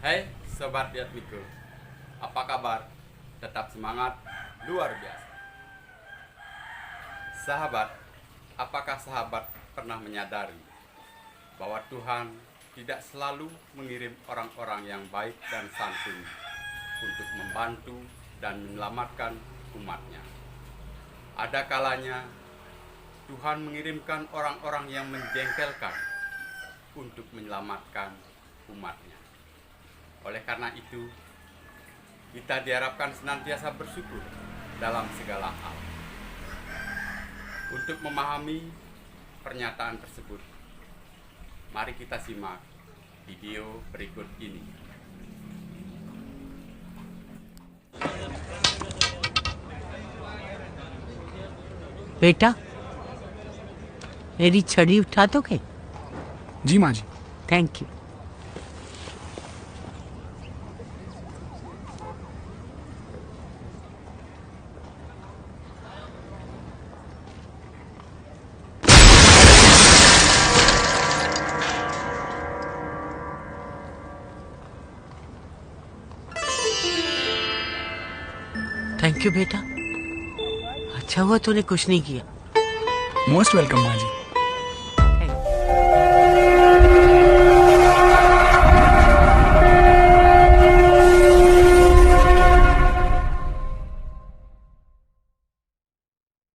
Hai Sobat Yatmiko, apa kabar? Tetap semangat, luar biasa. Sahabat, apakah sahabat pernah menyadari bahwa Tuhan tidak selalu mengirim orang-orang yang baik dan santun untuk membantu dan menyelamatkan umatnya? Ada kalanya Tuhan mengirimkan orang-orang yang menjengkelkan untuk menyelamatkan umatnya. Oleh karena itu, kita diharapkan senantiasa bersyukur dalam segala hal. Untuk memahami pernyataan tersebut, mari kita simak video berikut ini. बेटा, मेरी छड़ी उठा दोगे? जी माँ जी। Thank you. Thank you बेटा, अच्छा हुआ तूने कुछ नहीं किया। मोस्ट वेलकम माँ जी।